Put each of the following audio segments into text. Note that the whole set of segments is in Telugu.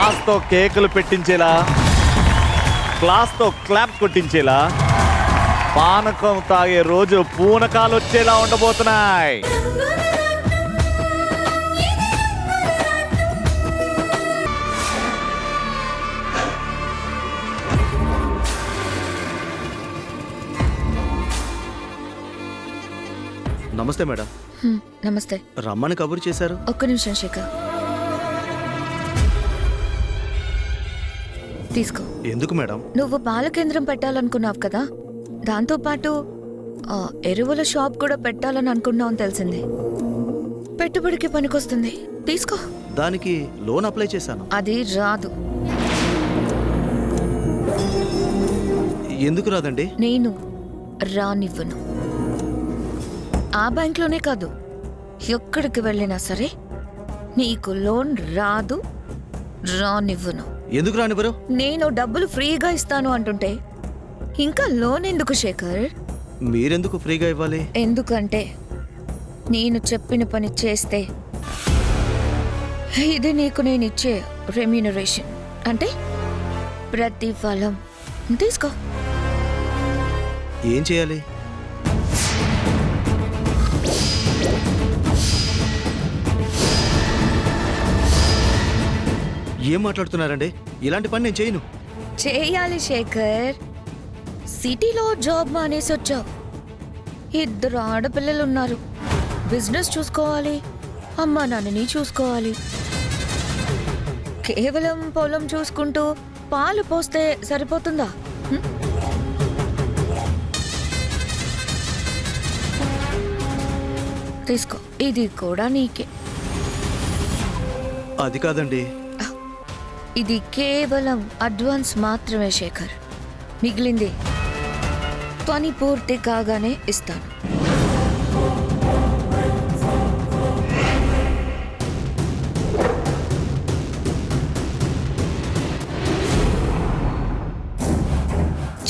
బాస్తో కేకులు పెట్టించేలా, క్లాస్తో క్లాప్ కొట్టించేలా, పానకం తాగే రోజు పూనకాలు వచ్చేలా ఉండబోతున్నాయి. నమస్తే మేడం. నమస్తే. రమ్మని కబురు చేశారు. ఒక్క నిమిషం శేఖర్, తీసుకో. ఎందుకు మేడం? నువ్వు పాల కేంద్రం పెట్టాలనుకున్నావు కదా, దాంతో పాటు ఎరువుల షాప్ కూడా పెట్టాలని అనుకున్నావు తెలిసింది. పెట్టుబడికి పనికొస్తుంది, తీసుకో. దానికి లోన్ అప్లై చేశాను. అది రాదు. ఎందుకు రాదండి? నేను రానివ్వను. ఆ బ్యాంక్లోనే కాదు, ఎక్కడికి వెళ్ళినా సరే నీకు లోన్ రాదు, రానివ్వను. ఎందుకు రానివ్వరు? నేను డబ్బులు ఫ్రీగా ఇస్తాను అంటుంటే ఇంకా లోన్ ఎందుకు శేఖర్? మీరెందుకు ఫ్రీగా ఇవ్వాలి? ఎందుకంటే నేను చెప్పిన పని చేస్తే ఇది నీకు నేను ఇచ్చే రెమ్యూనరేషన్, అంటే ప్రతిఫలం. తీసుకో. ఏం చేయాలి? ఏం మాట్లాడుతున్నారండి? ఇలాంటి పని నేను చేయను. చేయాలి శేఖర్. సిటీలో జాబ్ మానేసి వచ్చావు, 2 ఆడపిల్లలు ఉన్నారు, బిజినెస్ చూసుకోవాలి, అమ్మా నాన్నని చూసుకోవాలి. కేవలం పొలం చూసుకుంటూ పాలు పోస్తే సరిపోతుందా? తీసుకో, ఇది కూడా నీకే. అది కాదండి. ఇది కేవలం అడ్వాన్స్ మాత్రమే శేఖర్, మిగిలింది పని పూర్తి కాగానే ఇస్తాను.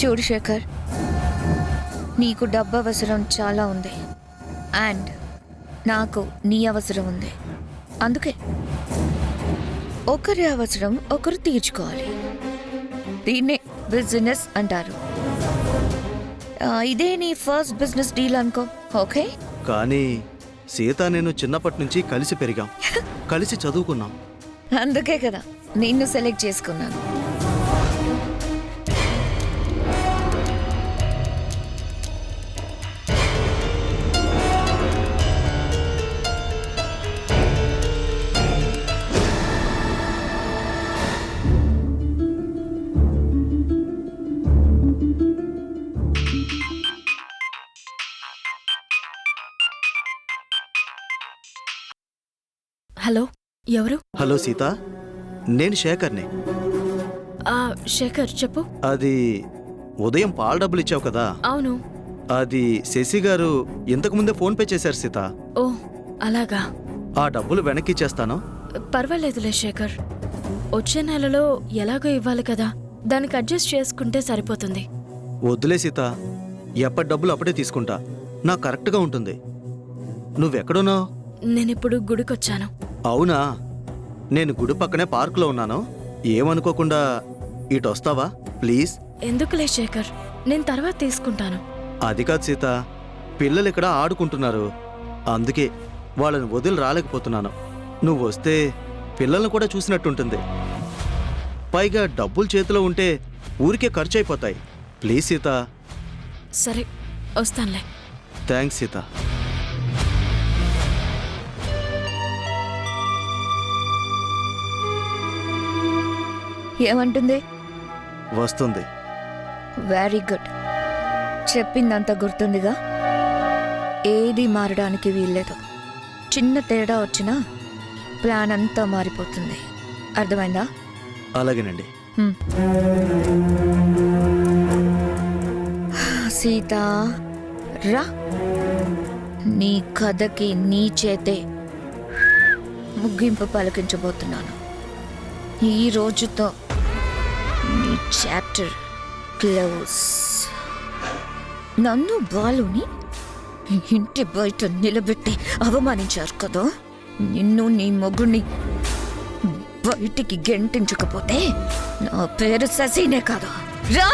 చూడు శేఖర్, నీకు డబ్బు అవసరం చాలా ఉంది, అండ్ నాకు నీ అవసరం ఉంది. అందుకే ఒకరి అవసరం ఒకరు తీర్చుకోవాలి. దీన్నే బిజినెస్ అంటారు. ఇదే నీ ఫస్ట్ బిజినెస్ డీల్ అనుకో, ఓకే? కానీ సీత నేను చిన్నప్పటి నుంచి కలిసి పెరిగాం, కలిసి చదువుకున్నాం. అందుకే కదా నిన్ను సెలెక్ట్ చేసుకున్నాను. హలో, ఎవరు? హలో సీత, నేను శేఖర్ని. శేఖర్ చెప్పు. అది ఉదయం పాల డబ్బులు ఇచ్చావు కదా? అవును. అది శశి గారు ఇంతకు ముందే ఫోన్ పే చేశారు సీత. ఓ అలాగా. ఆ డబ్బులు వెనక్కి ఇచ్చేస్తాను. పర్వాలేదులే శేఖర్, వచ్చే నెలలో ఎలాగో ఇవ్వాలి కదా, దానికి అడ్జస్ట్ చేసుకుంటే సరిపోతుంది. వద్దులే సీత, ఎప్పటి డబ్బులు అప్పుడే తీసుకుంటా, నాకు కరెక్ట్గా ఉంటుంది. నువ్వెక్కడున్నావు? నేనిప్పుడు గుడికొచ్చాను. అవునా? నేను గుడి పక్కనే పార్కులో ఉన్నాను, ఏమనుకోకుండా ఇటు వస్తావా ప్లీజ్? ఎందుకులే శేఖర్, నేను తర్వాత తీసుకుంటాను. అది కాదు సీత, పిల్లలు ఇక్కడ ఆడుకుంటున్నారు, అందుకే వాళ్ళని వదిలి రాలేకపోతున్నాను. నువ్వు వస్తే పిల్లల్ని కూడా చూసినట్టుంటుంది. పైగా డబ్బులు చేతిలో ఉంటే ఊరికే ఖర్చు అయిపోతాయి. ప్లీజ్ సీత. సరే, వస్తానులే. థ్యాంక్స్ సీత. ఏమంటుంది? వస్తుంది. Very good. చెప్పిందంతా గుర్తుందిగా, ఏది మారడానికి వీల్లేదు. చిన్న తేడా వచ్చినా ప్లాన్ అంతా మారిపోతుంది. అర్థమైందా? అలాగేనండి. సీత రా, నీ కథకి నీ చేతే ముగింపు పలికించబోతున్నాను. ఈ రోజుతో నీ చాప్టర్ క్లోజ్. నన్ను బాలుని ఇంటి బయట నిలబెట్టి అవమానించారు కదా, నిన్ను నీ మొగుడిని బయటికి గెంటించకపోతే నా పేరు శశినే కాదు. రా